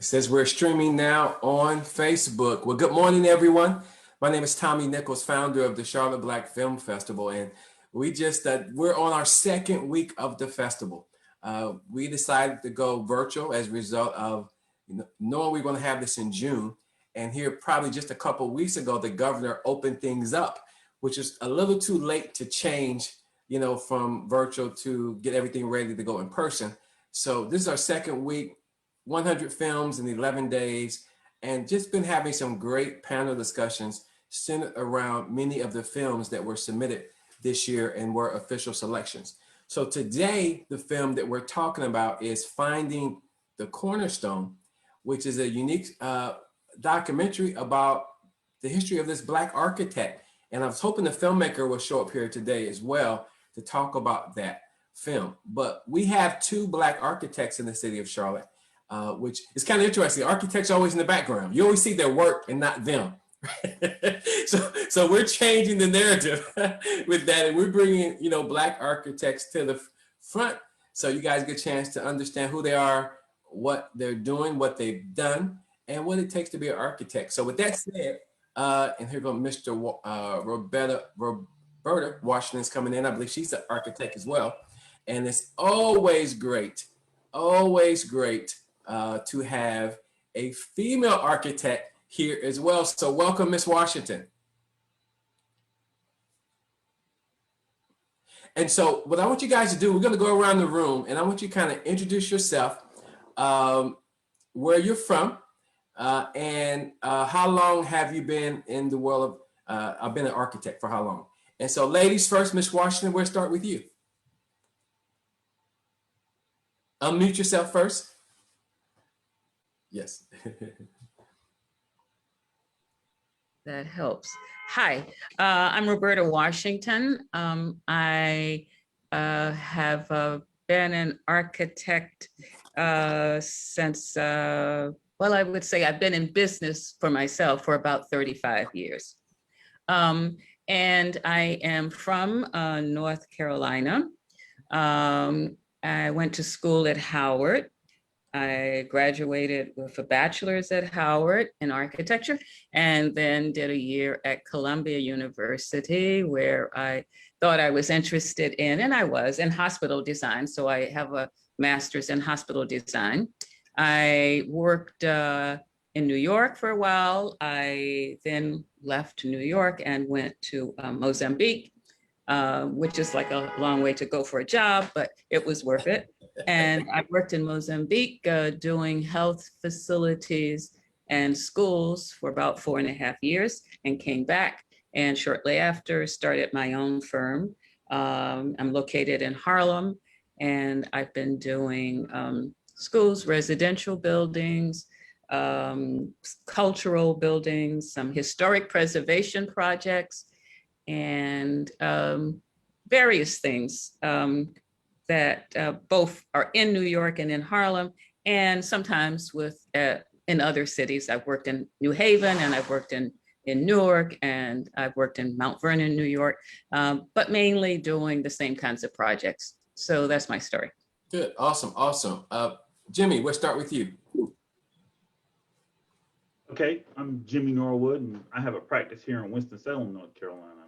says we're streaming now on Facebook. Well, good morning, everyone. My name is Tommy Nichols, founder of the Charlotte Black Film Festival, and we're on our second week of the festival. We decided to go virtual as a result of knowing we are going to have this in June. And here, probably just a couple of weeks ago, the governor opened things up, which is a little too late to change, from virtual to get everything ready to go in person. So this is our second week. 100 films in 11 days, and just been having some great panel discussions centered around many of the films that were submitted this year and were official selections. So today, the film that we're talking about is Finding the Cornerstone, which is a unique documentary about the history of this Black architect. And I was hoping the filmmaker will show up here today as well to talk about that film. But we have two Black architects in the city of Charlotte, which is kind of interesting. Architects are always in the background. You always see their work and not them. So we're changing the narrative with that, and we're bringing Black architects to the front, so you guys get a chance to understand who they are, what they're doing, what they've done, and what it takes to be an architect. So with that said, and here goes Mr. Roberta Washington's coming in. I believe she's an architect as well, and it's always great to have a female architect here as well. So welcome, Ms. Washington. And so what I want you guys to do, we're going to go around the room, and I want you to kind of introduce yourself, where you're from, and how long have you been in the world of, I've been an architect for how long? And so ladies first, Ms. Washington, we'll start with you. Unmute yourself first. Yes. That helps. Hi, I'm Roberta Washington. I have been an architect since, well, I would say I've been in business for myself for about 35 years. And I am from North Carolina. I went to school at Howard. I graduated with a bachelor's at Howard in architecture, and then did a year at Columbia University, where I thought I was interested in, and I was, in hospital design. So I have a master's in hospital design. I worked in New York for a while. I then left New York and went to Mozambique, which is like a long way to go for a job, but it was worth it. And I worked in Mozambique doing health facilities and schools for about 4.5 years, and came back, and shortly after started my own firm. I'm located in Harlem, and I've been doing schools, residential buildings, cultural buildings, some historic preservation projects, and various things that both are in New York and in Harlem, and sometimes in other cities. I've worked in New Haven, and I've worked in Newark, and I've worked in Mount Vernon, New York, but mainly doing the same kinds of projects. So that's my story. Good, awesome. Jimmy, we'll start with you. Okay, I'm Jimmy Norwood, and I have a practice here in Winston-Salem, North Carolina.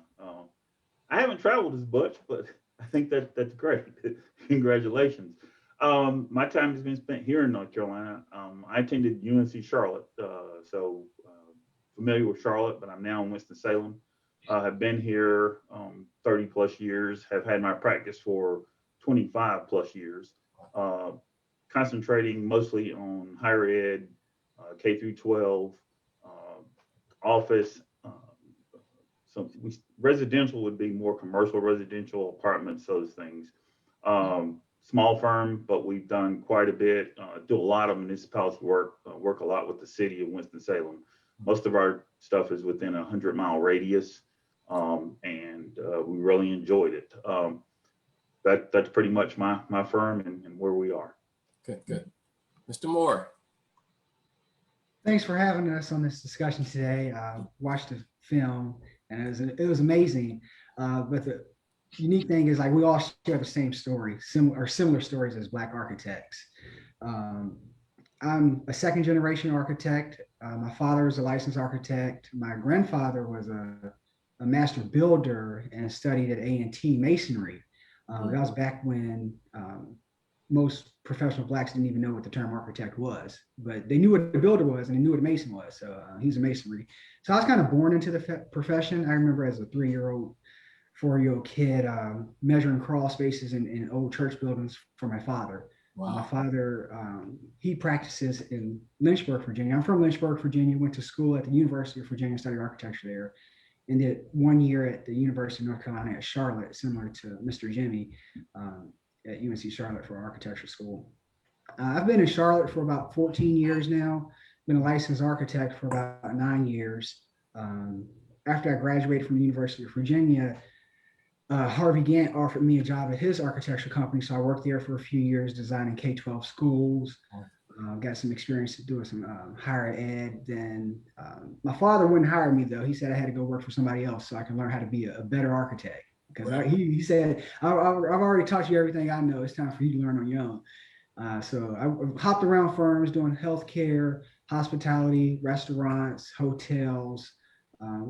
I haven't traveled as much, but I think that's great. Congratulations. My time has been spent here in North Carolina. I attended UNC Charlotte, so familiar with Charlotte, but I'm now in Winston-Salem. Have been here 30 plus years, have had my practice for 25 plus years, concentrating mostly on higher ed, K through 12, office. So residential would be more commercial residential, apartments, those things. Small firm, but we've done quite a bit, do a lot of municipality work, work a lot with the city of Winston-Salem. Most of our stuff is within a 100-mile radius, and we really enjoyed it. That's pretty much my firm and where we are. Good. Mr. Moore. Thanks for having us on this discussion today. Watched the film, and it was amazing. But the unique thing is, like, we all share the same story, similar stories as Black architects. I'm a second generation architect. My father is a licensed architect. My grandfather was a master builder and studied at A&T masonry. That was back when most professional blacks didn't even know what the term architect was, but they knew what a builder was and they knew what a mason was. So he's a masonry. So I was kind of born into the profession. I remember as a 3-year-old, 4-year-old kid measuring crawl spaces in old church buildings for my father. Wow. My father, he practices in Lynchburg, Virginia. I'm from Lynchburg, Virginia. Went to school at the University of Virginia, studied architecture there, and did 1 year at the University of North Carolina at Charlotte, similar to Mr. Jimmy at UNC Charlotte for architecture school. I've been in Charlotte for about 14 years now. Been a licensed architect for about 9 years. After I graduated from the University of Virginia, Harvey Gantt offered me a job at his architecture company. So I worked there for a few years designing K-12 schools, got some experience doing some higher ed. Then my father wouldn't hire me though. He said I had to go work for somebody else so I can learn how to be a better architect. Because he said, I've already taught you everything I know. It's time for you to learn on your own. So I hopped around firms doing healthcare, hospitality, restaurants, hotels,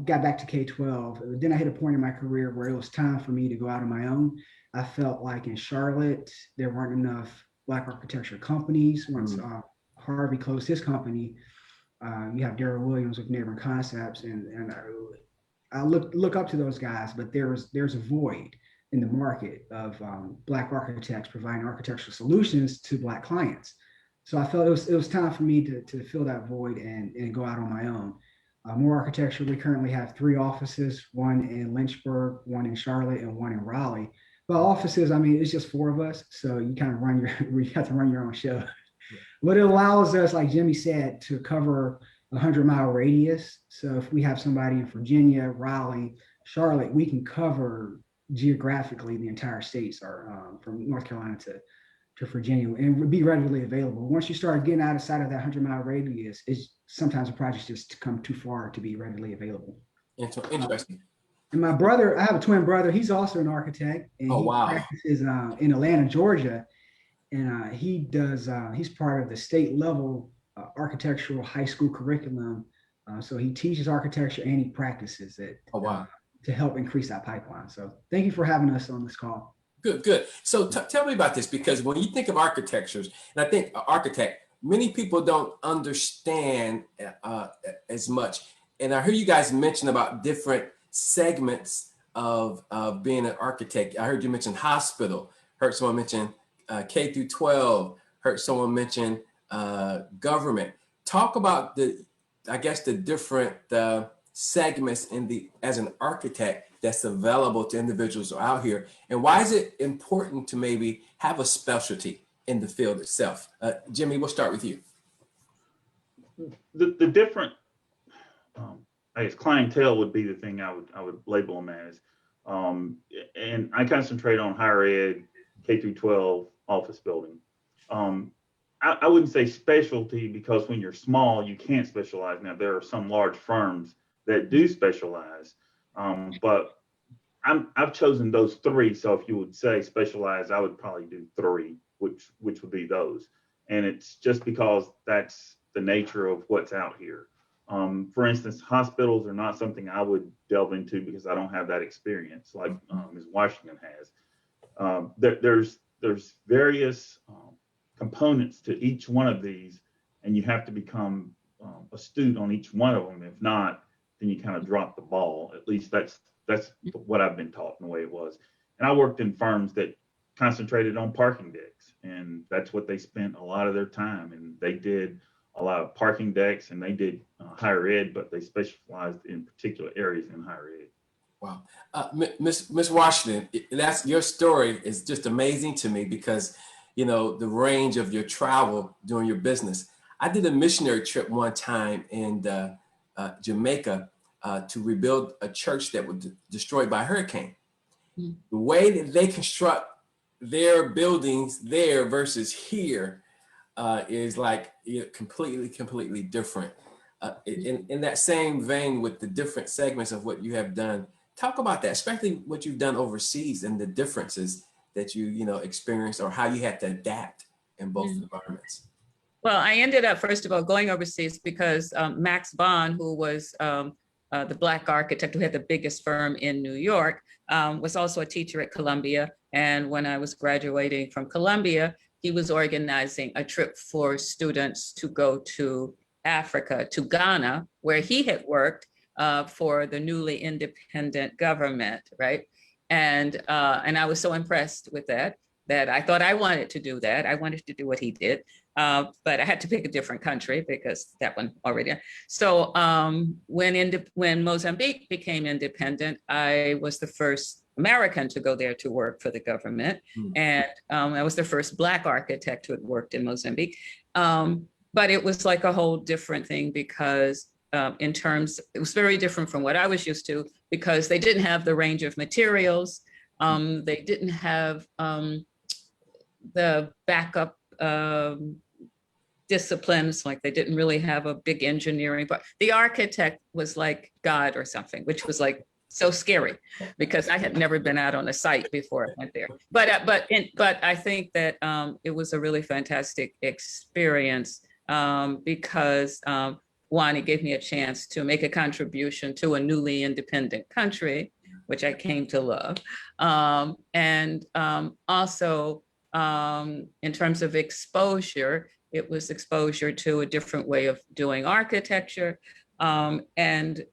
got back to K-12. Then I hit a point in my career where it was time for me to go out on my own. I felt like in Charlotte, there weren't enough Black architecture companies. Once Harvey closed his company, you have Darrell Williams with Neighboring Concepts, and I look up to those guys, but there's a void in the market of Black architects providing architectural solutions to Black clients. So I felt it was time for me to fill that void and go out on my own. More architecture, we currently have 3 offices, one in Lynchburg, one in Charlotte, and one in Raleigh. But offices, I mean, it's just 4 of us. So you kind of you have to run your own show. But it allows us, like Jimmy said, to cover a 100-mile radius. So if we have somebody in Virginia, Raleigh, Charlotte, we can cover geographically the entire states, or from North Carolina to Virginia, and would be readily available. Once you start getting outside of that 100-mile radius, it's sometimes the projects just come too far to be readily available. Interesting. And my brother, I have a twin brother. He's also an architect, and he practices in Atlanta, Georgia. And he's part of the state level architectural high school curriculum. So he teaches architecture and he practices it to help increase that pipeline. So thank you for having us on this call. Good. So tell me about this, because when you think of architectures, and I think architect, many people don't understand as much. And I heard you guys mention about different segments of being an architect. I heard you mention hospital, heard someone mention K through 12, heard someone mention government. Talk about the different segments as an architect that's available to individuals who are out here, and why is it important to maybe have a specialty in the field itself? Jimmy, we'll start with you. The different, I guess, clientele would be the thing I would label them as, and I concentrate on higher ed, K through 12 office building. I wouldn't say specialty, because when you're small, you can't specialize. Now, there are some large firms that do specialize, but I've chosen those 3. So if you would say specialize, I would probably do 3, which would be those. And it's just because that's the nature of what's out here. For instance, hospitals are not something I would delve into because I don't have that experience like Ms. Washington has. There's various components to each one of these, and you have to become astute on each one of them. If not, then you kind of drop the ball. At least that's what I've been taught in the way it was. And I worked in firms that concentrated on parking decks, and that's what they spent a lot of their time. And they did a lot of parking decks, and they did higher ed, but they specialized in particular areas in higher ed. Wow. Miss Washington, that's your story is just amazing to me, because the range of your travel during your business. I did a missionary trip one time in Jamaica to rebuild a church that was destroyed by a hurricane. The way that they construct their buildings there versus here is like completely different. In that same vein, with the different segments of what you have done, talk about that, especially what you've done overseas and the differences that you experienced, or how you had to adapt in both environments. Well, I ended up, first of all, going overseas because Max Bond, who was the Black architect who had the biggest firm in New York, was also a teacher at Columbia. And when I was graduating from Columbia, he was organizing a trip for students to go to Africa, to Ghana, where he had worked for the newly independent government, right? And I was so impressed with that I thought I wanted to do that. I wanted to do what he did, but I had to pick a different country because that one already. So when Mozambique became independent, I was the first American to go there to work for the government. And I was the first Black architect who had worked in Mozambique. But it was like a whole different thing because in terms, it was very different from what I was used to because they didn't have the range of materials. They didn't have the backup disciplines, like they didn't really have a big engineering, but the architect was like God or something, which was like so scary because I had never been out on a site before I went there. But I think that it was a really fantastic experience because one, it gave me a chance to make a contribution to a newly independent country, which I came to love. And also in terms of exposure, it was exposure to a different way of doing architecture and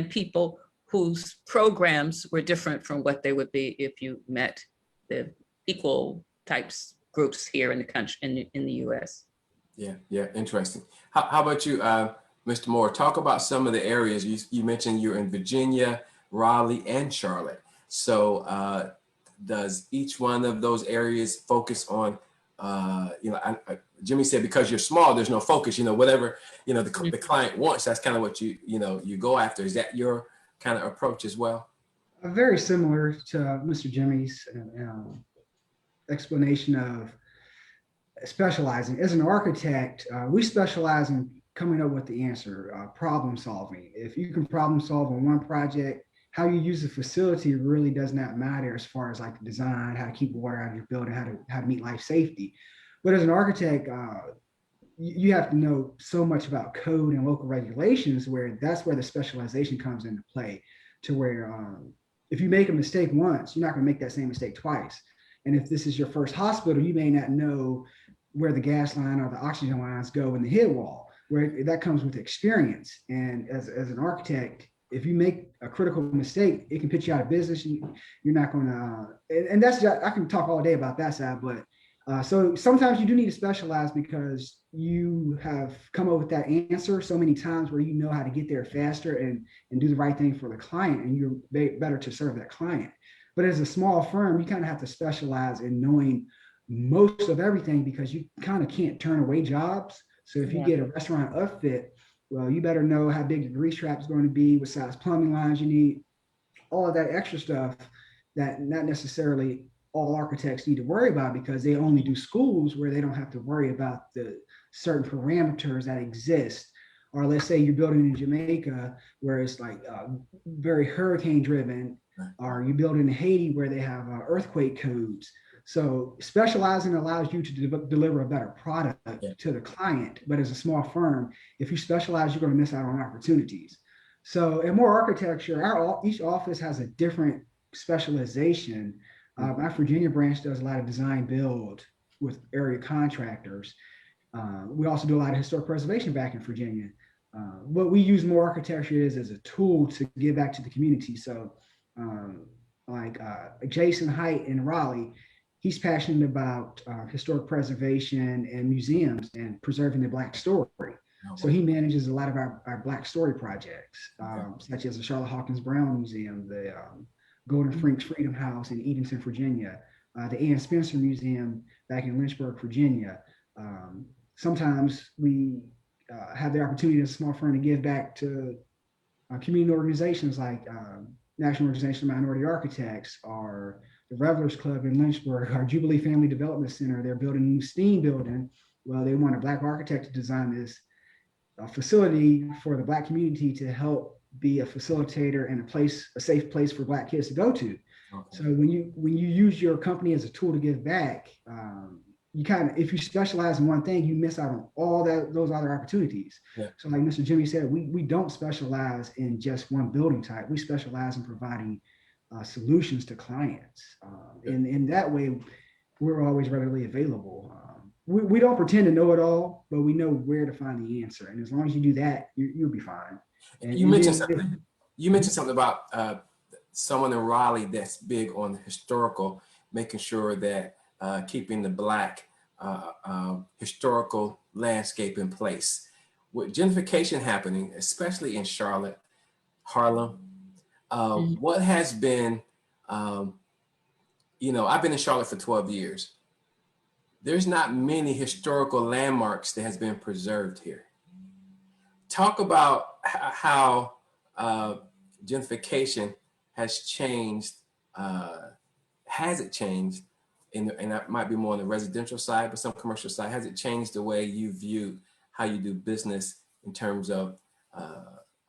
people whose programs were different from what they would be if you met the equal types groups here in the country, in the US. Yeah, interesting. How about you, Mr. Moore? Talk about some of the areas. You mentioned you're in Virginia, Raleigh, and Charlotte. So does each one of those areas focus on, Jimmy said because you're small, there's no focus, whatever, the client wants, that's kind of what you go after. Is that your kind of approach as well? Very similar to Mr. Jimmy's explanation of specializing. As an architect, we specialize in coming up with the answer, problem solving. If you can problem solve on one project, how you use the facility really does not matter as far as like the design, how to keep water out of your building, how to meet life safety. But as an architect, you have to know so much about code and local regulations where that's where the specialization comes into play, to where if you make a mistake once, you're not going to make that same mistake twice. And if this is your first hospital, you may not know where the gas line or the oxygen lines go in the head wall, where that comes with experience. And as an architect, if you make a critical mistake, it can put you out of business. You're not going to, and that's just, I can talk all day about that side, but so sometimes you do need to specialize because you have come up with that answer so many times where you know how to get there faster and do the right thing for the client, and you're better to serve that client. But as a small firm, you kind of have to specialize in knowing most of everything because you kind of can't turn away jobs. So if you get a restaurant upfit, well, you better know how big the grease trap is going to be, what size plumbing lines you need, all of that extra stuff that not necessarily all architects need to worry about because they only do schools where they don't have to worry about the certain parameters that exist. Or let's say you're building in Jamaica where it's like very hurricane driven, or you build in Haiti where they have earthquake codes. So specializing allows you to deliver a better product to the client. But as a small firm, if you specialize, you're going to miss out on opportunities. So in Moore Architecture, each office has a different specialization. My Virginia branch does a lot of design build with area contractors. We also do a lot of historic preservation back in Virginia. What we use Moore Architecture as a tool to give back to the community. So Jason Height in Raleigh, he's passionate about historic preservation and museums and preserving the Black story. So he manages a lot of our Black story projects, such as the Charlotte Hawkins Brown Museum, the Golden Franks Freedom House in Edenton, Virginia, the Ann Spencer Museum back in Lynchburg, Virginia. Sometimes we have the opportunity as a small firm to give back to community organizations like National Organization of Minority Architects, or the Revelers Club in Lynchburg, our Jubilee Family Development Center. They're building a new STEAM building. Well, they want a Black architect to design this facility for the Black community to help be a facilitator and a safe place for Black kids to go to. Okay. So when you use your company as a tool to give back, you kind of, if you specialize in one thing, you miss out on all those other opportunities. Yeah. So like Mr. Jimmy said, we don't specialize in just one building type. We specialize in providing solutions to clients. And in that way, we're always readily available. We don't pretend to know it all, but we know where to find the answer. And as long as you do that, you'll be fine. And You mentioned then- something. You mentioned something about someone in Raleigh that's big on the historical, making sure that keeping the Black historical landscape in place. With gentrification happening, especially in Charlotte, Harlem, what has been, I've been in Charlotte for 12 years. There's not many historical landmarks that has been preserved here. Talk about how gentrification has changed. Has it changed? And that might be more on the residential side, but some commercial side. Has it changed the way you view how you do business in terms of,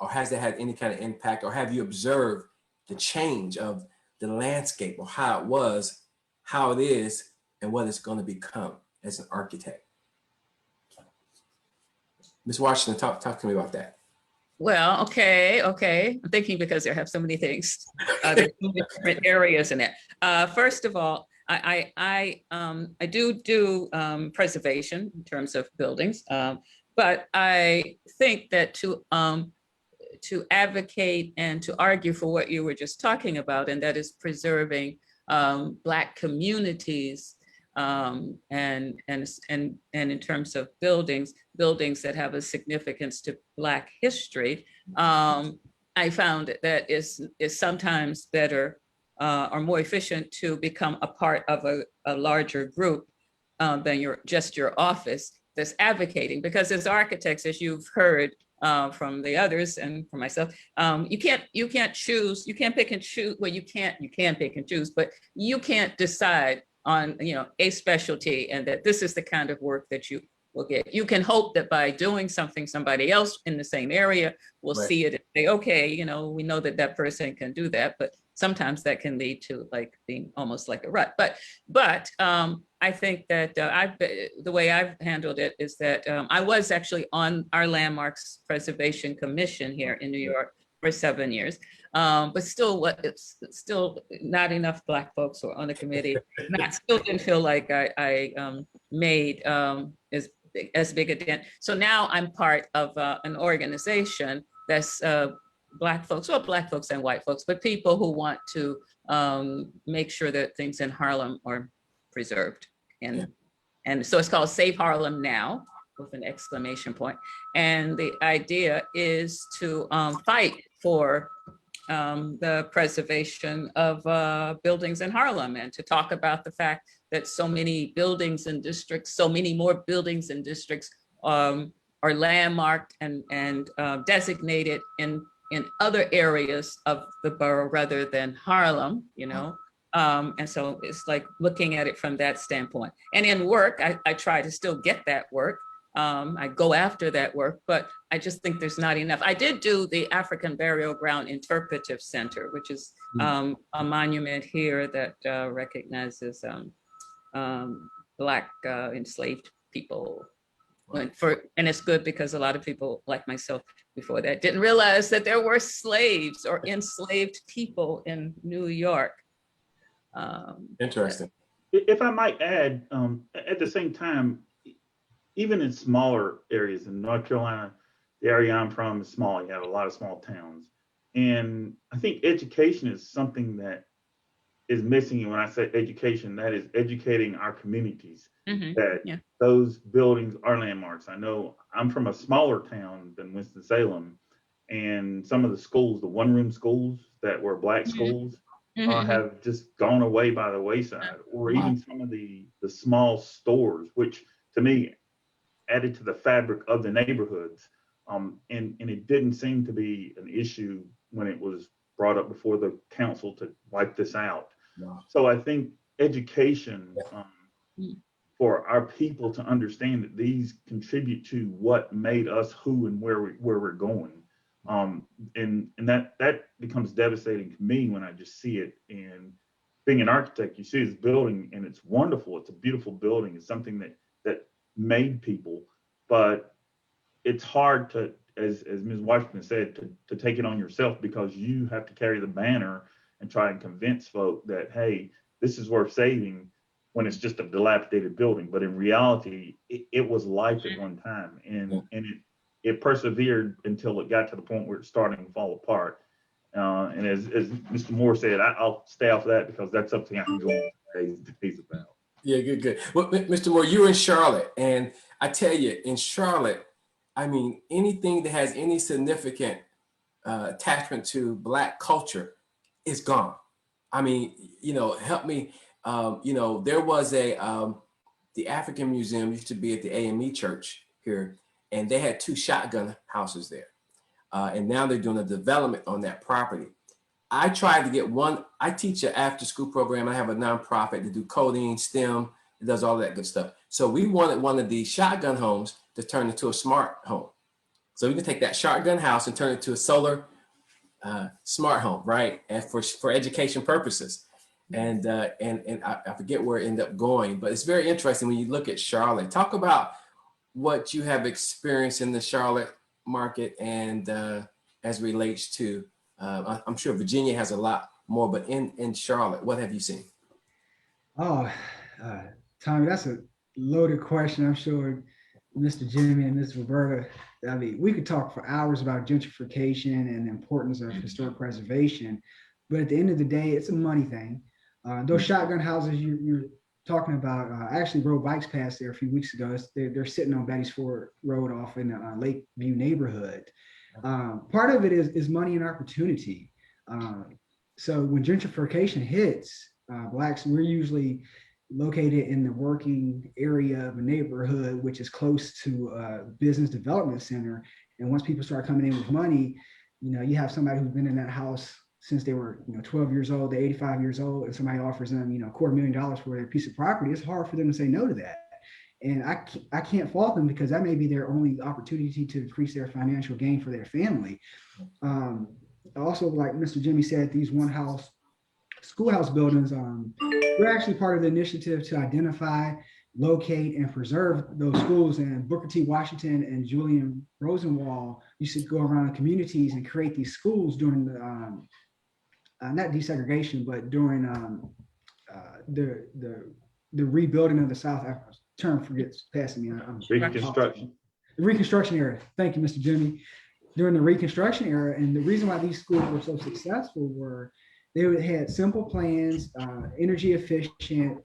or has it had any kind of impact, or have you observed the change of the landscape, or how it was, how it is, and what it's going to become as an architect? Ms. Washington, talk to me about that. Well, okay. I'm thinking because there have so many things, there's so many different areas in it. First of all, I do preservation in terms of buildings, but I think that to advocate and to argue for what you were just talking about, and that is preserving Black communities, and in terms of buildings that have a significance to Black history, I found that is sometimes better or more efficient to become a part of a larger group than your office that's advocating. Because as architects, as you've heard from the others and from myself, you can't choose, you can't pick and choose. Well, you can pick and choose, but you can't decide on a specialty and that this is the kind of work that you will get. You can hope that by doing something, somebody else in the same area will Right. see it and say, okay, we know that person can do that, but sometimes that can lead to like being almost like a rut. But I think that the way I've handled it is that I was actually on our Landmarks Preservation Commission here in New York for 7 years. But still, it's still not enough Black folks were on the committee. And I still didn't feel like I made as big a dent. So now I'm part of an organization that's Black folks and white folks, but people who want to make sure that things in Harlem are preserved. And so it's called Save Harlem Now, with an exclamation point. And the idea is to fight for the preservation of buildings in Harlem, and to talk about the fact that so many buildings and districts, so many more buildings and districts are landmarked and designated in other areas of the borough rather than Harlem, and so it's like looking at it from that standpoint. And in work, I try to still get that work. I go after that work, but I just think there's not enough. I did do the African Burial Ground Interpretive Center, which is a monument here that recognizes Black enslaved people. And it's good because a lot of people like myself before that didn't realize that there were slaves or enslaved people in New York. Interesting. If I might add, at the same time, even in smaller areas in North Carolina, the area I'm from is small. You have a lot of small towns. And I think education is something that is missing. And when I say education, that is educating our communities that those buildings are landmarks. I know I'm from a smaller town than Winston-Salem, and some of the schools, the one-room schools that were Black schools, have just gone away by the wayside, or even some of the small stores, which to me added to the fabric of the neighborhoods. And it didn't seem to be an issue when it was brought up before the council to wipe this out. Wow. So I think education for our people to understand that these contribute to what made us who and where we're going. And that becomes devastating to me when I just see it. And being an architect, you see this building and it's wonderful. It's a beautiful building. It's something that made people, but it's hard to, as Ms. Washington said, to take it on yourself, because you have to carry the banner and try and convince folk that, hey, this is worth saving, when it's just a dilapidated building. But in reality, it was life at one time, and it persevered until it got to the point where it's starting to fall apart. And as Mr. Moore said, I'll stay off of that because that's something I can go on days about. Yeah, good. Well, Mr. Moore, you're in Charlotte, and I tell you, in Charlotte, I mean, anything that has any significant attachment to Black culture is gone. I mean, help me. There was the African Museum used to be at the AME Church here, and they had 2 shotgun houses there. And now they're doing a development on that property. I tried to get one. I teach an after school program. I have a nonprofit to do coding, STEM, it does all that good stuff. So we wanted one of these shotgun homes to turn into a smart home. So we can take that shotgun house and turn it to a solar smart home, right? And for education purposes. And I forget where it ended up going, but it's very interesting when you look at Charlotte. Talk about what you have experienced in the Charlotte market and as relates to, I'm sure Virginia has a lot more, but in Charlotte, what have you seen? Oh, Tommy, that's a loaded question. I'm sure Mr. Jimmy and Ms. Roberta, I mean, we could talk for hours about gentrification and the importance of historic preservation, but at the end of the day, it's a money thing. Those shotgun houses you're talking about, I actually rode bikes past there a few weeks ago. They're sitting on Betty's Ford Road off in the Lakeview neighborhood. Part of it is money and opportunity. So when gentrification hits, Blacks, we're usually located in the working area of a neighborhood, which is close to a business development center. And once people start coming in with money, you have somebody who's been in that house since they were 12 years old, they're 85 years old, and somebody offers them $250,000 for their piece of property. It's hard for them to say no to that. And I can't fault them, because that may be their only opportunity to increase their financial gain for their family. Also, like Mr. Jimmy said, these one-house schoolhouse buildings, we're actually part of the initiative to identify, locate, and preserve those schools. And Booker T. Washington and Julian Rosenwald used to go around communities and create these schools during the not desegregation, but during the rebuilding of the South. Term forgets passing me. Reconstruction. The Reconstruction era. Thank you, Mr. Jimmy. During the Reconstruction era, and the reason why these schools were so successful were they had simple plans, energy efficient,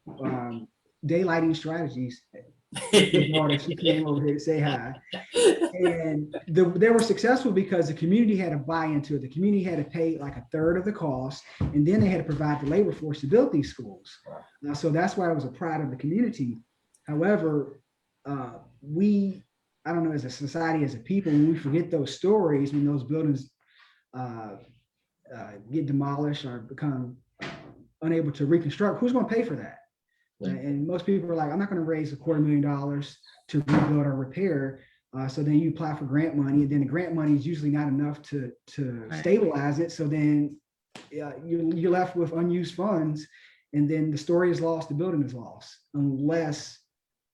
daylighting strategies. She came over here to say hi. And they were successful because the community had to buy into it. The community had to pay like 1/3 of the cost, and then they had to provide the labor force to build these schools. So that's why it was a pride of the community. However, I don't know, as a society, as a people, when we forget those stories, when those buildings get demolished or become unable to reconstruct, who's going to pay for that? And most people are like, I'm not going to raise $250,000 to rebuild or repair. So then you apply for grant money, and then the grant money is usually not enough to stabilize it. So then you're left with unused funds, and then the story is lost, the building is lost, unless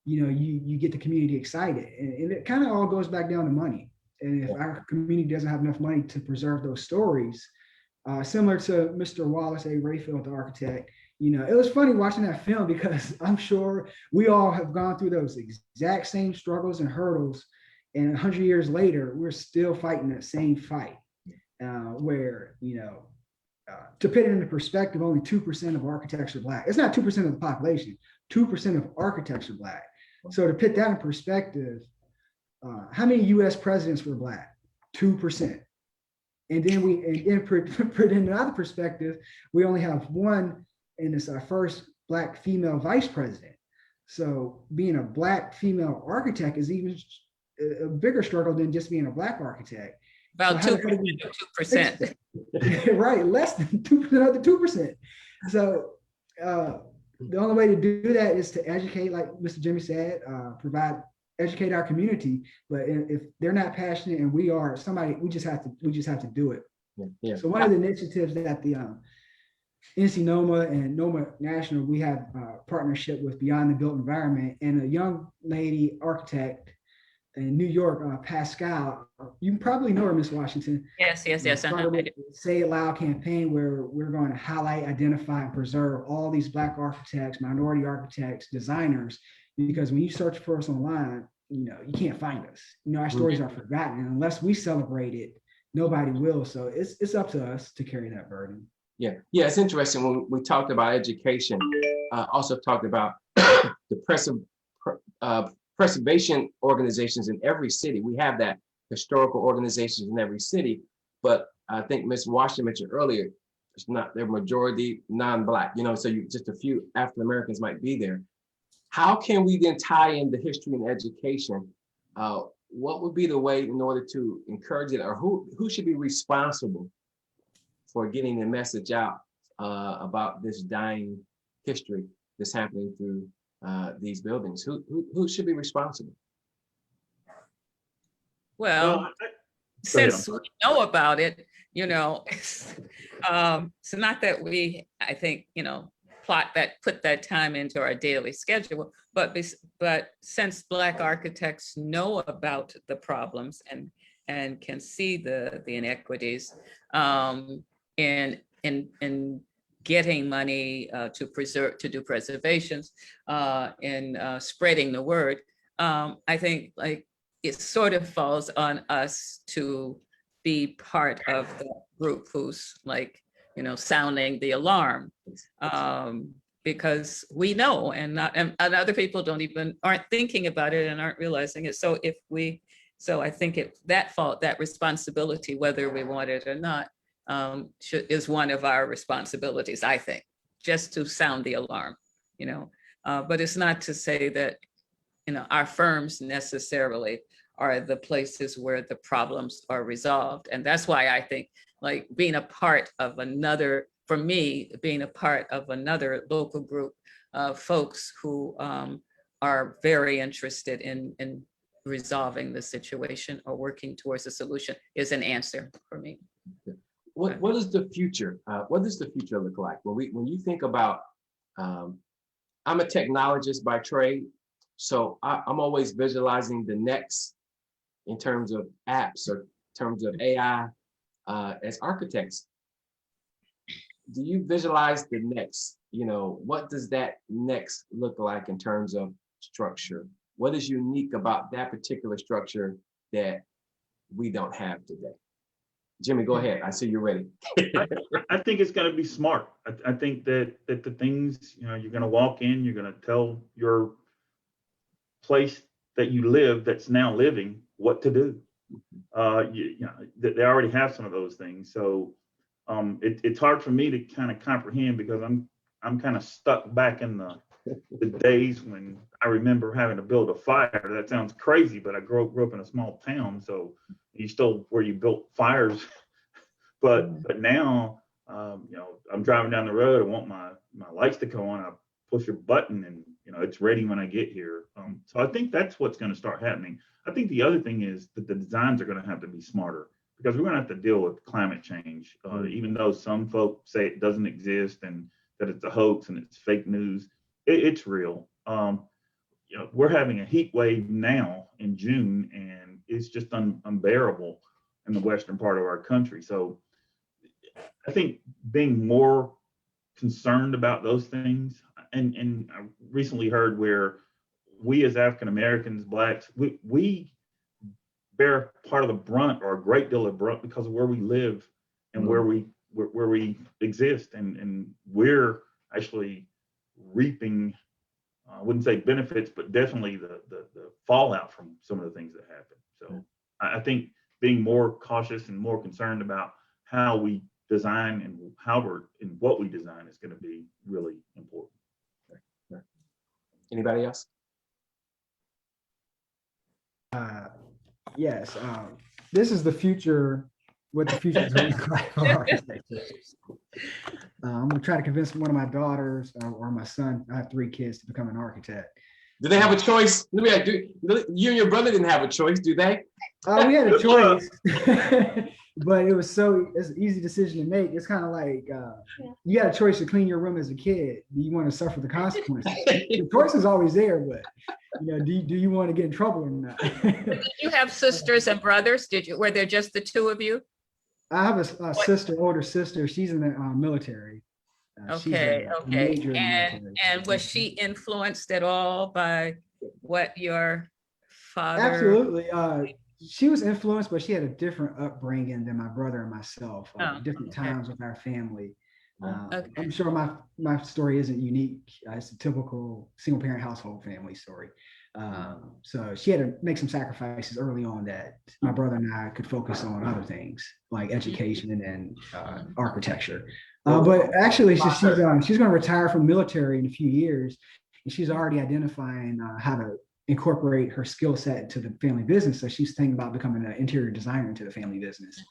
you get the community excited. And it kind of all goes back down to money. And if our community doesn't have enough money to preserve those stories, similar to Mr. Wallace A. Rayfield, the architect, it was funny watching that film, because I'm sure we all have gone through those exact same struggles and hurdles. And 100 years later, we're still fighting that same fight, where, to put it into perspective, only 2% of architects are Black. It's not 2% of the population, 2% of architects are Black. So to put that in perspective, how many US presidents were Black? 2%. And then put in another perspective, we only have one, and it's our first Black female vice president. So being a Black female architect is even a bigger struggle than just being a Black architect. About so 2%. Right, less than 2% of the 2%. So the only way to do that is to educate, like Mr. Jimmy said, educate our community. But if they're not passionate and we are, we just have to do it. Yeah. So one of the initiatives that NC Noma and Noma National, we have a partnership with Beyond the Built Environment, and a young lady architect in New York, Pascal. You probably know her, Miss Washington. Yes. Started with the Say It Loud campaign, where we're going to highlight, identify, and preserve all these Black architects, minority architects, designers, because when you search for us online, you can't find us. Our stories are forgotten, and unless we celebrate it, nobody will. So it's up to us to carry that burden. Yeah, it's interesting when we talked about education. Also talked about the preservation organizations in every city. We have that historical organizations in every city, but I think Ms. Washington mentioned earlier, it's not their majority non-Black. So just a few African Americans might be there. How can we then tie in the history and education? What would be the way in order to encourage it, or who should be responsible for getting the message out about this dying history that's happening through these buildings? Who should be responsible? Well, since we know about it, so not that we, I think, put that time into our daily schedule, but since Black architects know about the problems and can see the inequities in getting money to do preservations and spreading the word, I think it sort of falls on us to be part of the group who's sounding the alarm, because we know, and other people aren't thinking about it and aren't realizing it. So I think that responsibility, whether we want it or not, is one of our responsibilities, I think, just to sound the alarm, but it's not to say that, our firms necessarily are the places where the problems are resolved. And that's why I think being a part of another local group of folks who are very interested in resolving the situation or working towards a solution is an answer for me. What is the future? What does the future look like? When you think about, I'm a technologist by trade, so I'm always visualizing the next in terms of apps or in terms of AI. As architects, do you visualize the next? What does that next look like in terms of structure? What is unique about that particular structure that we don't have today? Jimmy, go ahead. I see you're ready. I think it's going to be smart. I think that the things, you're going to walk in, you're going to tell your place that you live that's now living what to do. They already have some of those things. So it's hard for me to kind of comprehend, because I'm kind of stuck back in the days when I remember having to build a fire. That sounds crazy, but I grew up in a small town, so you still where you built fires. But now, I'm driving down the road. I want my lights to come on. I push a button, and it's ready when I get here. So I think that's what's going to start happening. I think the other thing is that the designs are going to have to be smarter, because we're going to have to deal with climate change. Even though some folks say it doesn't exist and that it's a hoax and it's fake news, it's real. We're having a heat wave now in June, and it's just unbearable in the western part of our country. So I think being more concerned about those things, and I recently heard where we as African Americans, Blacks, we bear part of the brunt, or a great deal of brunt, because of where we live and where we exist, and we're actually reaping, I wouldn't say benefits, but definitely the fallout from some of the things that happen. So I think being more cautious and more concerned about how we design and what we design is going to be really important. Anybody else? Yes, this is the future, what the future is going to look like for architecture. I'm going to try to convince one of my daughters or my son, I have 3 kids, to become an architect. Do they have a choice? Let me ask you and your brother didn't have a choice, do they? We had a choice. but it's an easy decision to make. It's kind of like you got a choice to clean your room as a kid. Do you want to suffer the consequences? The choice is always there, but do you want to get in trouble or not? Did you have sisters and brothers? Were there just the two of you? I have a sister, older sister. She's in the military. She's Okay, a okay. major in the military. And was she influenced at all by what your father? Absolutely. She was influenced, but she had a different upbringing than my brother and myself. Different times with our family. Okay. I'm sure my story isn't unique. It's a typical single parent household family story. So she had to make some sacrifices early on that my brother and I could focus on other things like education and architecture. But actually, she's going to retire from the military in a few years, and she's already identifying how to incorporate her skill set into the family business. So she's thinking about becoming an interior designer into the family business.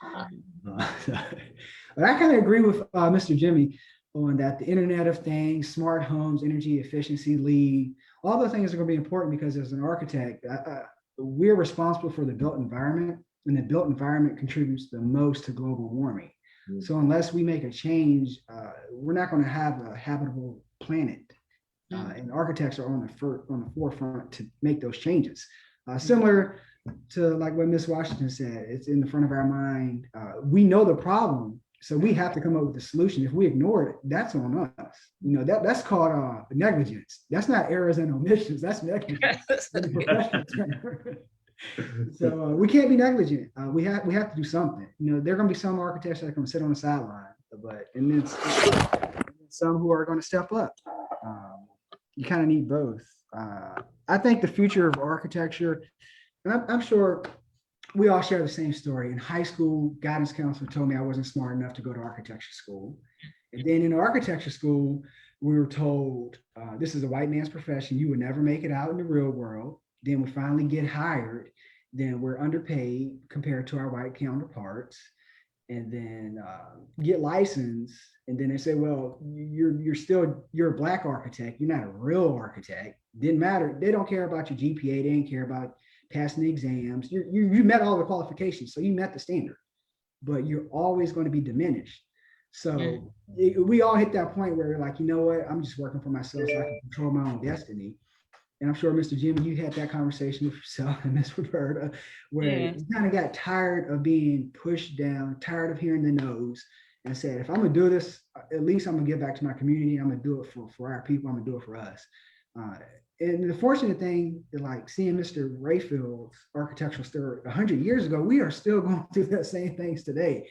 But I kind of agree with Mr. Jimmy on that. The Internet of Things, smart homes, energy efficiency, LEED, all those things are going to be important because as an architect, we're responsible for the built environment, and the built environment contributes the most to global warming. So unless we make a change, we're not going to have a habitable planet. And architects are on the forefront to make those changes. Similar to like what Ms. Washington said, it's in the front of our mind. We know the problem, so we have to come up with a solution. If we ignore it, that's on us. That's called negligence. That's not errors and omissions. That's negligence. So we can't be negligent. We have to do something. There are going to be some architects that are going to sit on the sideline, and then some who are going to step up. You kind of need both. I think the future of architecture, and I'm sure we all share the same story. In high school, guidance counselor told me I wasn't smart enough to go to architecture school. And then in architecture school, we were told this is a white man's profession. You would never make it out in the real world. Then we finally get hired. Then we're underpaid compared to our white counterparts. And then get licensed, and then they say, well, you're a Black architect, you're not a real architect. Didn't matter. They don't care about your GPA. They didn't care about passing the exams. You met all the qualifications, so you met the standard, but you're always going to be diminished. So we all hit that point where we're like, you know what, I'm just working for myself so I can control my own destiny. And I'm sure, Mr. Jimmy, you had that conversation with yourself and Ms. Roberta, where you kind of got tired of being pushed down, tired of hearing the no's, and said, if I'm going to do this, at least I'm going to give back to my community. I'm going to do it for our people. I'm going to do it for us. And the fortunate thing, like seeing Mr. Rayfield's architectural story 100 years ago, we are still going through the same things today.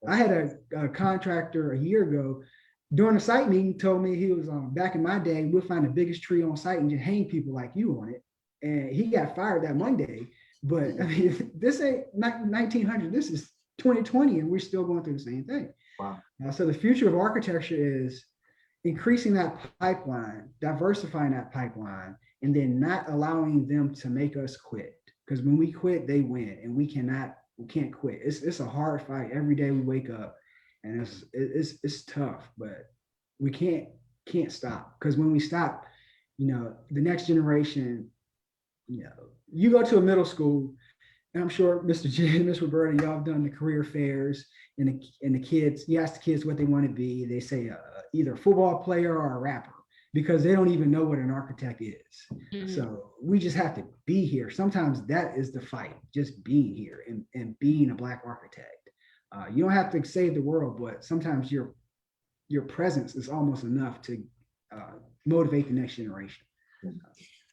I had a contractor a year ago during a site meeting told me he was back in my day, we'll find the biggest tree on site and just hang people like you on it. And he got fired that Monday. But I mean, this ain't 1900, this is 2020, and we're still going through the same thing. Wow. So the future of architecture is increasing that pipeline, diversifying that pipeline, and then not allowing them to make us quit. Because when we quit, they win, and we can't quit. It's a hard fight every day we wake up. And it's tough, but we can't stop, because when we stop, the next generation, you go to a middle school, and I'm sure Mr. J and Ms. Roberta, y'all have done the career fairs, and the kids, you ask the kids what they want to be, they say either a football player or a rapper, because they don't even know what an architect is. So we just have to be here. Sometimes that is the fight, just being here and being a Black architect. You don't have to save the world, but sometimes your presence is almost enough to motivate the next generation.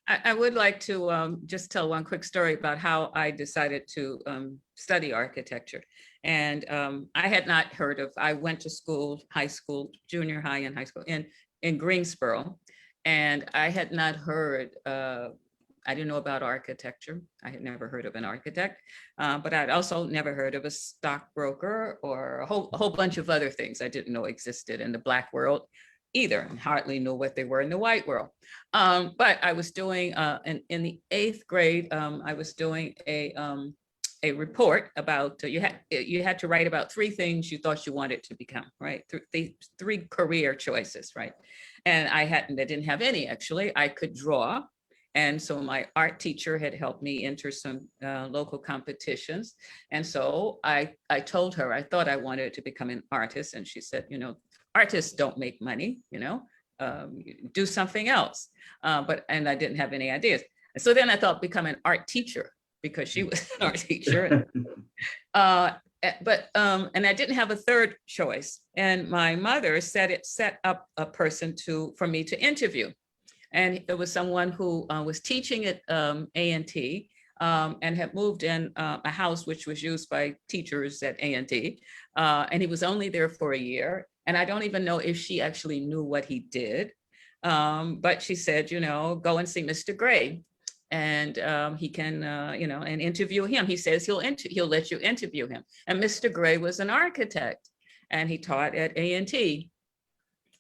I would like to just tell one quick story about how I decided to study architecture. And I had not heard of, I went to school, high school, junior high and high school in Greensboro. And I had not heard, I didn't know about architecture. I had never heard of an architect, but I'd also never heard of a stockbroker or a whole bunch of other things I didn't know existed in the Black world either, and hardly knew what they were in the white world. But I was doing, in the 8th grade, I was doing a report about, you had to write about 3 things you thought you wanted to become, right? 3 career choices, right? And I didn't have any, actually. I could draw, And so my art teacher had helped me enter some local competitions. And so I told her, I thought I wanted to become an artist. And she said, you know, artists don't make money, you know, do something else. And I didn't have any ideas. So then I thought become an art teacher because she was an art teacher. And I didn't have a third choice. And my mother set up a person for me to interview. And it was someone who was teaching at A&T and had moved in a house which was used by teachers at A&T. And he was only there for a year. And I don't even know if she actually knew what he did. But she said, you know, go and see Mr. Gray. And he can, you know, and interview him. He says he'll let you interview him. And Mr. Gray was an architect, and he taught at A&T.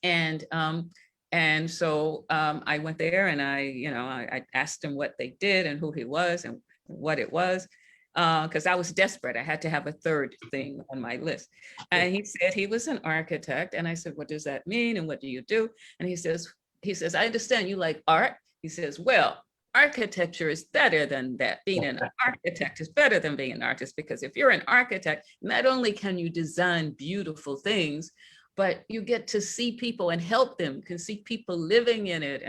And so I went there, and I asked him what they did and who he was and what it was, because I was desperate. I had to have a third thing on my list. And he said he was an architect, and I said, what does that mean, and what do you do? And he says, I understand you like art. He says, well, architecture is better than that. Being an architect is better than being an artist, because if you're an architect, not only can you design beautiful things, but you get to see people and help them. You can see people living in it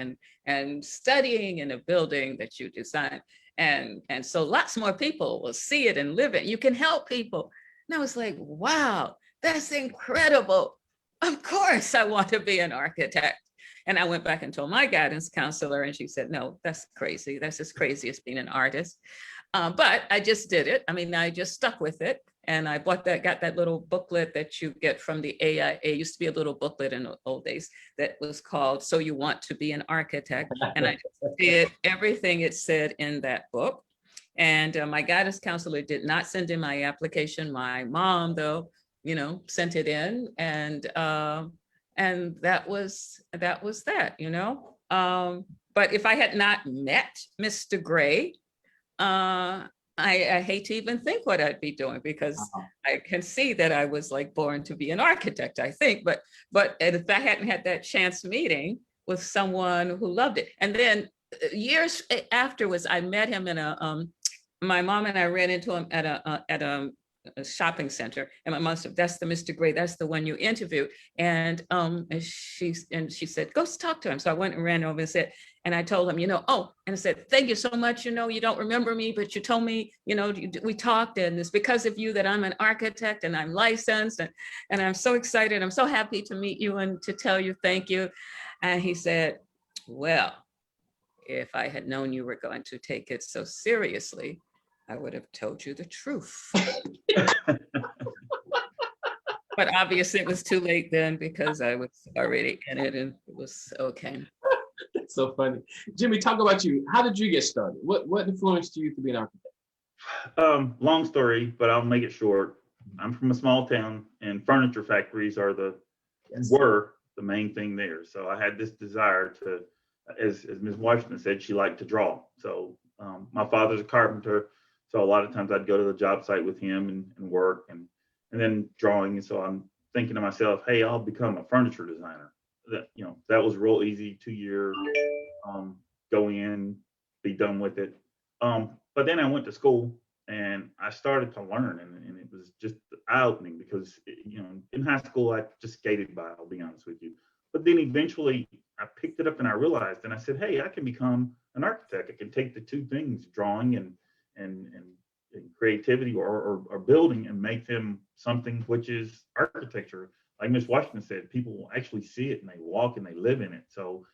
and studying in a building that you design. And so lots more people will see it and live it. You can help people. And I was like, wow, that's incredible. Of course I want to be an architect. And I went back and told my guidance counselor, and she said, no, that's crazy. That's as crazy as being an artist. But I just did it. I mean, I just stuck with it. And I got that little booklet that you get from the AIA. It used to be a little booklet in the old days that was called So You Want to Be an Architect. And I just did everything it said in that book. And my guidance counselor did not send in my application. My mom, though, you know, sent it in. And that was that, you know. But if I had not met Mr. Gray, I hate to even think what I'd be doing, because I can see that I was like born to be an architect, I think. But if I hadn't had that chance meeting with someone who loved it, and then years afterwards, I met him in my mom and I ran into him at a shopping center, and my mom said, that's the Mr. Gray, that's the one you interviewed. And she said, go talk to him. So I went and ran over and said, and I told him, you know, and I said, thank you so much. You know, you don't remember me, but you told me, you know, we talked, and it's because of you that I'm an architect and I'm licensed, and I'm so excited. I'm so happy to meet you and to tell you thank you. And he said, well, if I had known you were going to take it so seriously, I would have told you the truth. But obviously it was too late then, because I was already in it, and it was okay. That's so funny. Jimmy, talk about you. How did you get started? What influenced you to be an architect? Long story, but I'll make it short. I'm from a small town, and furniture factories were the main thing there. So I had this desire to, as Ms. Washington said, she liked to draw. So my father's a carpenter. So a lot of times I'd go to the job site with him and work and then drawing. And so I'm thinking to myself, hey, I'll become a furniture designer. That was real easy, 2-year, go in, be done with it. But then I went to school and I started to learn, and it was just eye-opening, because in high school I just skated by, I'll be honest with you. But then eventually I picked it up and I realized, and I said, hey, I can become an architect. I can take the two things, drawing and creativity or building, and make them something which is architecture. Like Ms. Washington said, people actually see it and they walk and they live in it. So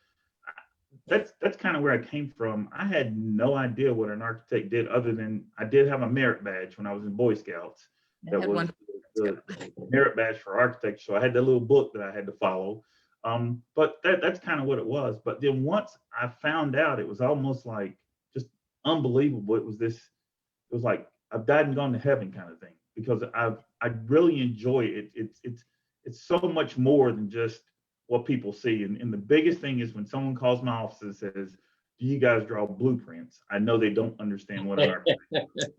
that's kind of where I came from. I had no idea what an architect did, other than I did have a merit badge when I was in Boy Scouts. That was the merit badge for architecture. So I had that little book that I had to follow. But that's kind of what it was. But then once I found out, it was almost like just unbelievable. It was like I've died and gone to heaven kind of thing, because I really enjoy it. It's so much more than just what people see. And the biggest thing is when someone calls my office and says, do you guys draw blueprints? I know they don't understand what an architect is.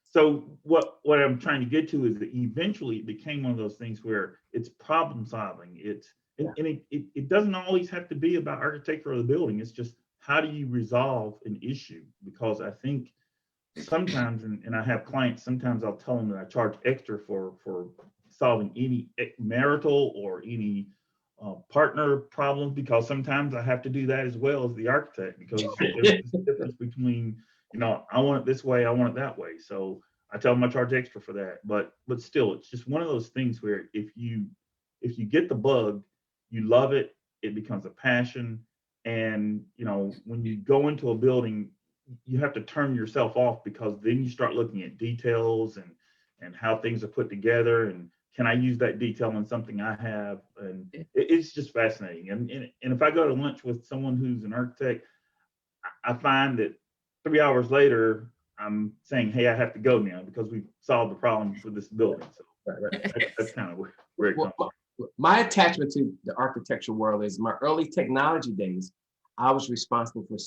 So what I'm trying to get to is that eventually it became one of those things where it's problem solving. It doesn't always have to be about architecture or the building. It's just, how do you resolve an issue? Because I think sometimes, and I have clients, sometimes I'll tell them that I charge extra for solving any marital or any partner problems, because sometimes I have to do that as well as the architect, because there's this difference between, I want it this way, I want it that way. So I tell them I charge extra for that. But still, it's just one of those things where if you get the bug, you love it, it becomes a passion. And when you go into a building, you have to turn yourself off, because then you start looking at details and how things are put together, and can I use that detail in something I have? And it's just fascinating. And if I go to lunch with someone who's an architect, I find that 3 hours later, I'm saying, hey, I have to go now because we've solved the problem for this building. So that's kind of where it comes from. My attachment to the architecture world is my early technology days. I was responsible for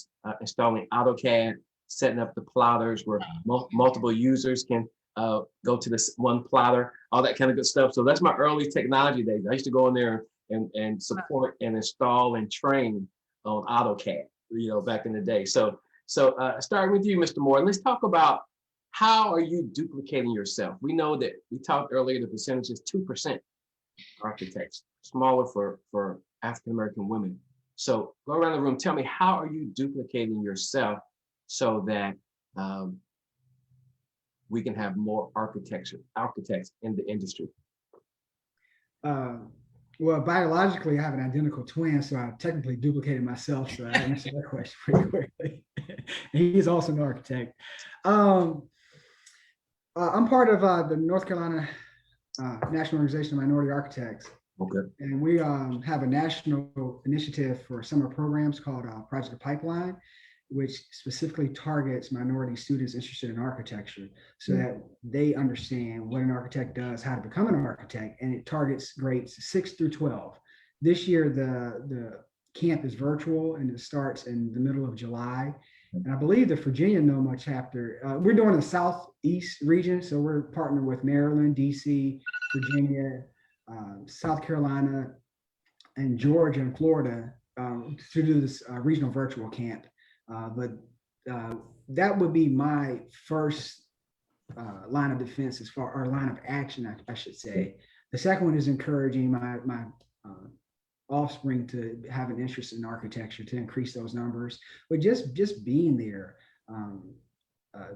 installing AutoCAD, setting up the plotters where multiple users can go to this one plotter, all that kind of good stuff. So that's my early technology days. I used to go in there and support and install and train on AutoCAD, back in the day. So starting with you, Mr. Moore, let's talk about how are you duplicating yourself? We know that we talked earlier, the percentage is 2% architects, smaller for African-American women. So go around the room, tell me, how are you duplicating yourself so that we can have more architects in the industry? Well, biologically, I have an identical twin, so I technically duplicated myself. So I answered that question pretty quickly. He's also an architect. I'm part of the North Carolina National Organization of Minority Architects. Okay. And we have a national initiative for summer programs called Project Pipeline, which specifically targets minority students interested in architecture so that they understand what an architect does, how to become an architect, and it targets grades 6 through 12. This year, the camp is virtual and it starts in the middle of July. And I believe the Virginia NOMA chapter, we're doing the Southeast region. So we're partnering with Maryland, DC, Virginia, South Carolina, and Georgia and Florida to do this regional virtual camp. But that would be my first line of defense, or line of action, I should say. The second one is encouraging my offspring to have an interest in architecture to increase those numbers. But just being there,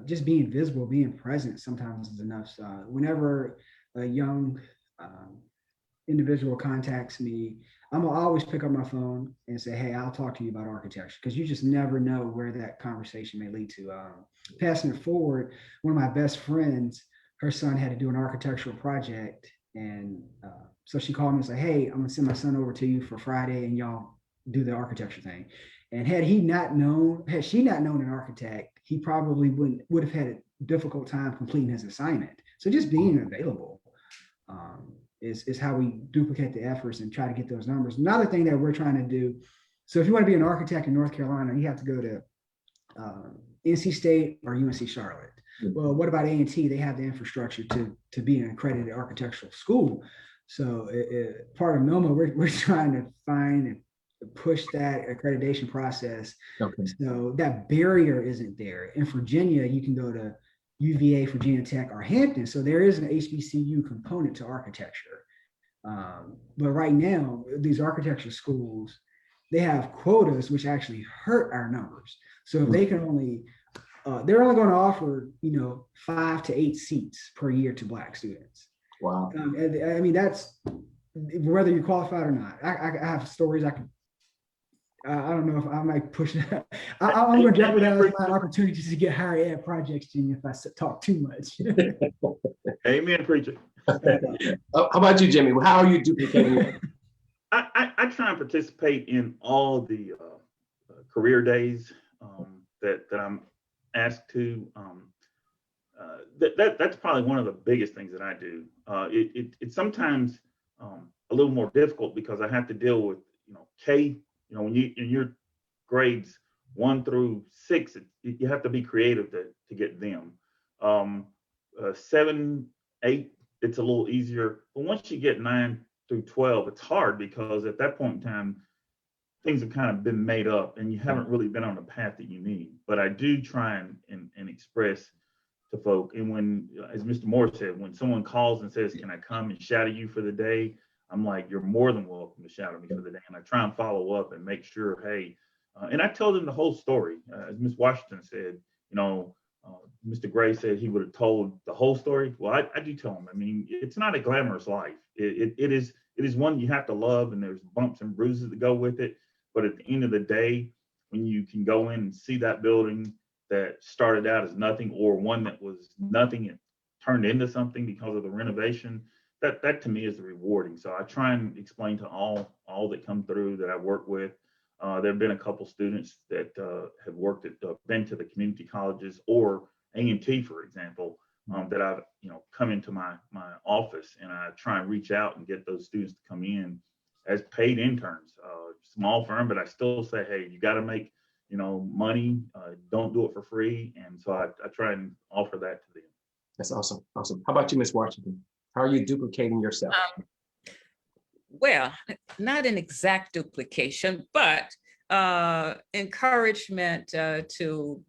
just being visible, being present sometimes is enough. Whenever a young individual contacts me, I'm gonna always pick up my phone and say, hey, I'll talk to you about architecture, because you just never know where that conversation may lead to. Passing it forward, one of my best friends, her son had to do an architectural project, and so she called me and said, hey, I'm gonna send my son over to you for Friday and y'all do the architecture thing. And had she not known an architect, he probably would have had a difficult time completing his assignment. So just being available is how we duplicate the efforts and try to get those numbers. Another thing that we're trying to do, so if you want to be an architect in North Carolina, you have to go to NC State or UNC Charlotte. Well, what about A&T? They have the infrastructure to be an accredited architectural school. So part of NOMA, we're trying to find and push that accreditation process. Okay. So that barrier isn't there. In Virginia, you can go to UVA, Virginia Tech, or Hampton. So there is an HBCU component to architecture. But right now, these architecture schools, they have quotas, which actually hurt our numbers. So if they can only, they're only going to offer, 5 to 8 seats per year to Black students. Wow. And I mean, that's whether you're qualified or not. I have stories I don't know if I might push that. I'm going to jeopardize my opportunities to get higher ed projects, Jimmy, if I talk too much. Amen, preacher. How about you, Jimmy? How are you duplicating it? I try and participate in all the career days that I'm asked to. That's probably one of the biggest things that I do. It's sometimes a little more difficult because I have to deal with K. When you in your grades 1 through 6, you have to be creative to get them. 7, 8, it's a little easier. But once you get 9 through 12, it's hard because at that point in time, things have kind of been made up and you haven't really been on the path that you need. But I do try and express to folk. And when, as Mr. Moore said, when someone calls and says, can I come and shadow you for the day? I'm like, you're more than welcome to shadow me for the day. And I try and follow up and make sure, hey, and I tell them the whole story. As Ms. Washington said, Mr. Gray said he would have told the whole story. Well, I do tell them. I mean, it's not a glamorous life. It is one you have to love, and there's bumps and bruises that go with it. But at the end of the day, when you can go in and see that building that started out as nothing, or one that was nothing and turned into something because of the renovation, that to me is the rewarding. So I try and explain to all that come through that I work with. There have been a couple students that have worked at, been to the community colleges or A&T, for example, that I've come into my office, and I try and reach out and get those students to come in as paid interns. Small firm, but I still say, hey, you got to make money. Don't do it for free. And so I try and offer that to them. That's awesome. Awesome. How about you, Ms. Washington? How are you duplicating yourself? Well, not an exact duplication, but encouragement to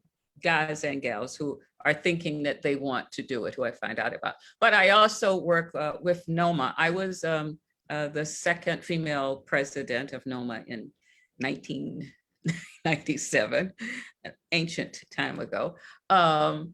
guys and gals who are thinking that they want to do it, who I find out about. But I also work with NOMA. I was the second female president of NOMA in 1997, an ancient time ago. And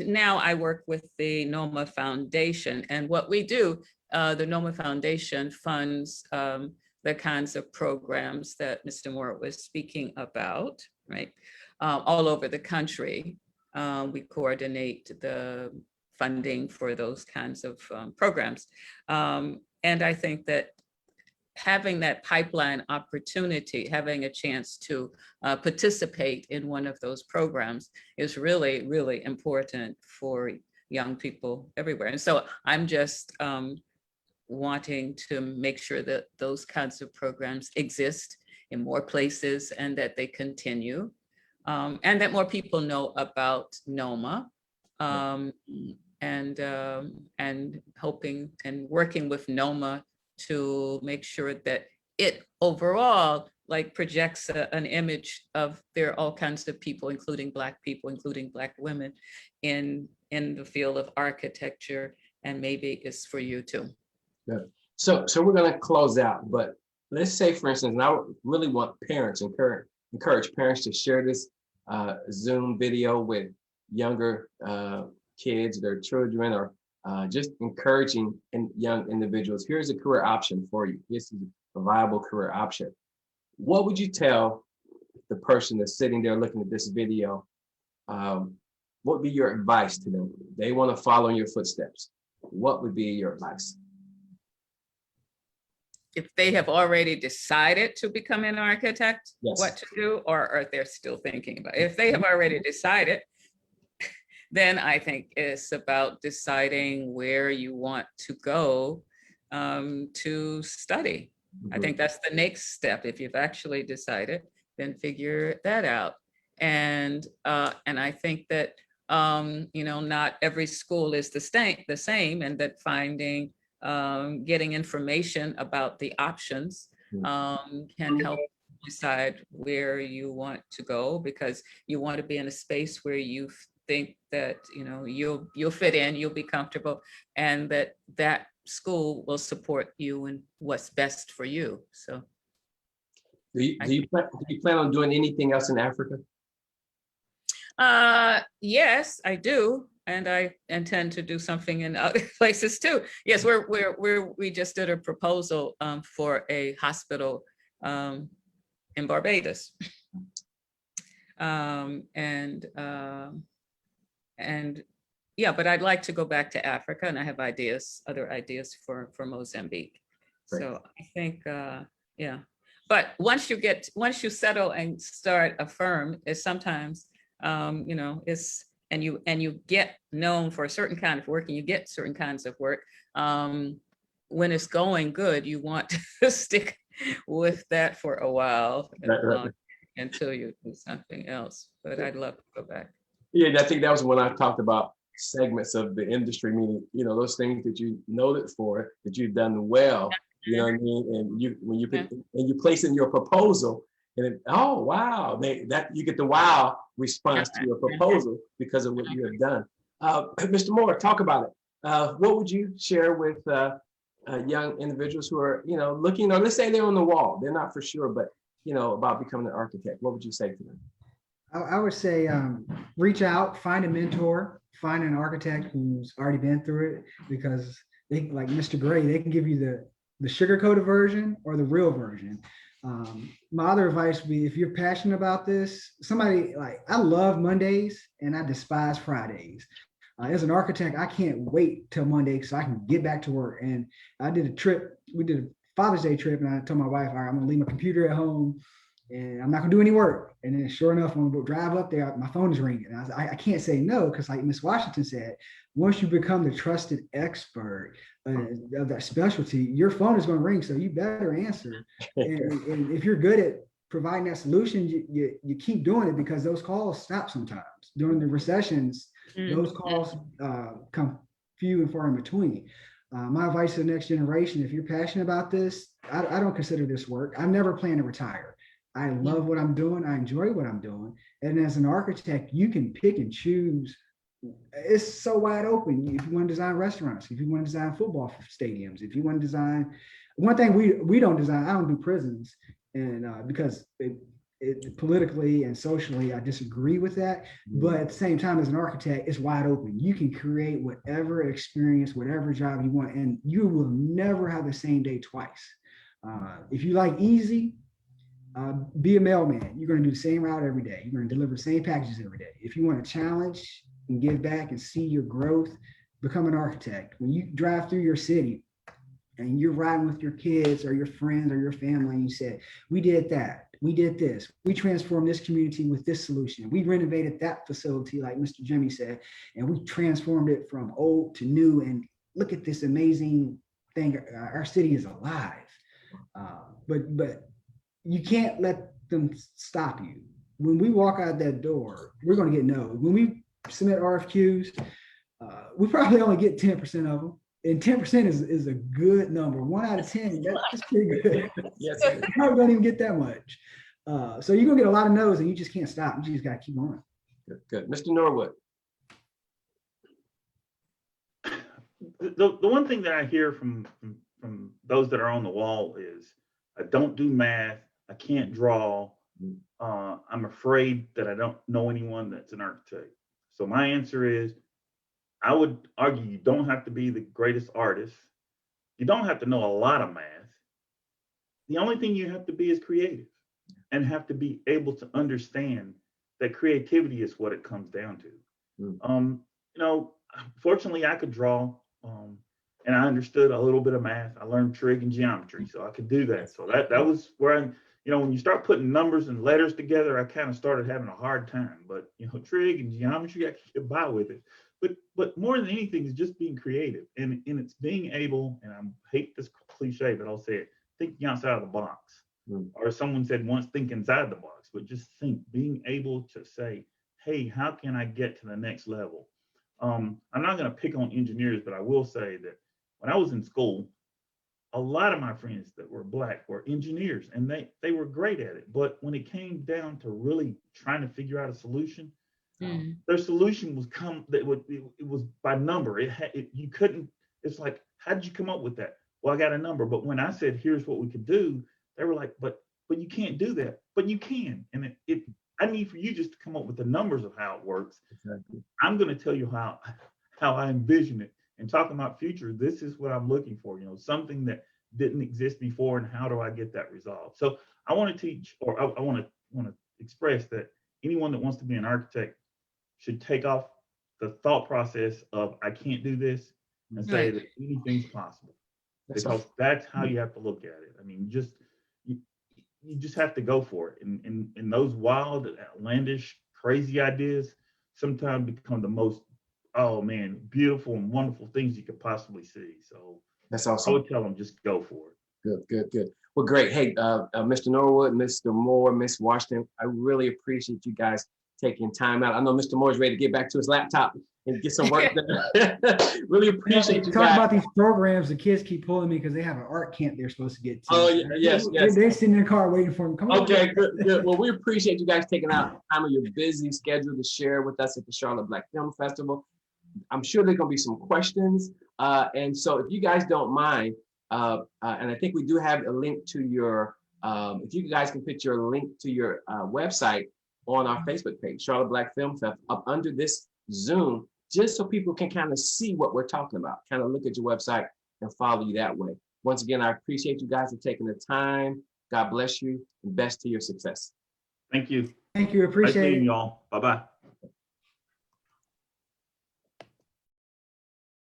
now I work with the NOMA Foundation. And what we do, the NOMA Foundation funds the kinds of programs that Mr. Moore was speaking about, right? All over the country. We coordinate the funding for those kinds of programs. And I think that having that pipeline opportunity, having a chance to participate in one of those programs is really, really important for young people everywhere. And so I'm just wanting to make sure that those kinds of programs exist in more places and that they continue, and that more people know about NOMA, and hoping and working with NOMA to make sure that it overall projects an image of there are all kinds of people, including Black people, including Black women in the field of architecture, and maybe it's for you too. Good. So we're going to close out, but let's say, for instance, and I really want parents, encourage parents to share this Zoom video with younger kids, their children, or just encouraging young individuals. Here's a career option for you. This is a viable career option. What would you tell the person that's sitting there looking at this video? What would be your advice to them? They want to follow in your footsteps. What would be your advice? If they have already decided to become an architect, Yes. What to do, or they're still thinking about it. If they have already decided, then I think it's about deciding where you want to go to study. I think that's the next step. If you've actually decided, then figure that out. And I think that not every school is the same, and that finding getting information about the options can help decide where you want to go, because you want to be in a space where you think that you'll fit in, you'll be comfortable, and that school will support you in what's best for you. So do you plan on doing anything else in Africa? Yes, I do. And I intend to do something in other places too. Yes, we just did a proposal for a hospital in Barbados. Yeah, but I'd like to go back to Africa, and I have other ideas for Mozambique. Great. So I think, yeah. But once you settle and start a firm, it's sometimes, it's, and you get known for a certain kind of work, and you get certain kinds of work. When it's going good, you want to stick with that for a while until you do something else. But I'd love to go back. Yeah, I think that was when I talked about segments of the industry, meaning, those things that you know it for, that you've done well, You know what I mean? And when you Yeah. and you place in your proposal, and oh wow, that you get the wow response to your proposal because of what you have done. Mr. Moore, talk about it. What would you share with young individuals who are, looking, or let's say they're on the wall, they're not for sure, but about becoming an architect? What would you say to them? I would say reach out, find a mentor, find an architect who's already been through it, because they, like Mr. Gray, they can give you the sugar-coated version or the real version. My other advice would be, if you're passionate about this, I love Mondays and I despise Fridays. As an architect, I can't wait till Monday so I can get back to work. And I did a trip, we did a Father's Day trip, and I told my wife, all right, I'm gonna leave my computer at home and I'm not gonna do any work. And then sure enough, when we drive up there, my phone is ringing. And I can't say no, because like Miss Washington said, once you become the trusted expert of that specialty, your phone is gonna ring, so you better answer. And if you're good at providing that solution, you keep doing it, because those calls stop sometimes. During the recessions, those calls come few and far in between. My advice to the next generation, if you're passionate about this, I don't consider this work. I never plan to retire. I love what I'm doing. I enjoy what I'm doing. And as an architect, you can pick and choose. It's so wide open. If you want to design restaurants, if you want to design football stadiums, if you want to design, one thing we don't design, I don't do prisons, and because it politically and socially, I disagree with that. But at the same time, as an architect, it's wide open. You can create whatever experience, whatever job you want, and you will never have the same day twice. If you like easy, be a mailman. You're going to do the same route every day. You're going to deliver the same packages every day. If you want to challenge and give back and see your growth, become an architect. When you drive through your city and you're riding with your kids or your friends or your family, and you said, we did that, we did this, we transformed this community with this solution, we renovated that facility, like Mr. Jimmy said, and we transformed it from old to new, and look at this amazing thing. Our city is alive. But you can't let them stop you. When we walk out that door, we're going to get no. When we submit RFQs, we probably only get 10% of them. And 10% is a good number. 1 out of 10, that's pretty good. Yes. You probably don't even get that much. So you're going to get a lot of no's, and you just can't stop. You just got to keep on. Good. Mr. Norwood. The one thing that I hear from those that are on the wall is, I don't do math, I can't draw, I'm afraid that I don't know anyone that's an architect. So my answer is, I would argue you don't have to be the greatest artist. You don't have to know a lot of math. The only thing you have to be is creative, and have to be able to understand that creativity is what it comes down to. Fortunately, I could draw, and I understood a little bit of math. I learned trig and geometry, so I could do that. So that was where when you start putting numbers and letters together, I kind of started having a hard time. But trig and geometry, I could get by with it. But more than anything is just being creative, and it's being able, and I hate this cliche, but I'll say it, thinking outside of the box. Or someone said once, think inside the box, but just think, being able to say, hey, how can I get to the next level? I'm not going to pick on engineers, but I will say that when I was in school, a lot of my friends that were Black were engineers, and they were great at it. But when it came down to really trying to figure out a solution, their solution was it was by number. You couldn't. It's like, how did you come up with that? Well, I got a number. But when I said, here's what we could do, they were like, but you can't do that. But you can. And I need for you just to come up with the numbers of how it works. Exactly. I'm going to tell you how I envision it. And talking about future, this is what I'm looking for. Something that didn't exist before, and how do I get that resolved? So I want to teach, or I want to express that anyone that wants to be an architect should take off the thought process of, I can't do this, and say that anything's possible. Because that's how you have to look at it. I mean, you just have to go for it. And those wild, outlandish, crazy ideas sometimes become the most, oh man, beautiful and wonderful things you could possibly see. So that's awesome. I would tell them, just go for it. Good. Well, great. Hey, Mr. Norwood, Mr. Moore, Miss Washington, I really appreciate you guys taking time out. I know Mr. Moore's ready to get back to his laptop, and get some work done. Really appreciate you Talk guys. about these programs. The kids keep pulling me because they have an art camp they're supposed to get to. Oh, yes, yes. They're sitting in the car waiting for them. Come on. Okay, good, good. Well, we appreciate you guys taking out time of your busy schedule to share with us at the Charlotte Black Film Festival. I'm sure there's gonna be some questions. And so if you guys don't mind, and I think we do have a link to your, if you guys can put your link to your website on our Facebook page, Charlotte Black Film Fest, up under this Zoom, just so people can kind of see what we're talking about, kind of look at your website and follow you that way. Once again, I appreciate you guys for taking the time. God bless you and best to your success. Thank you. Thank you. Nice Appreciate meeting it. y'all. Bye-bye.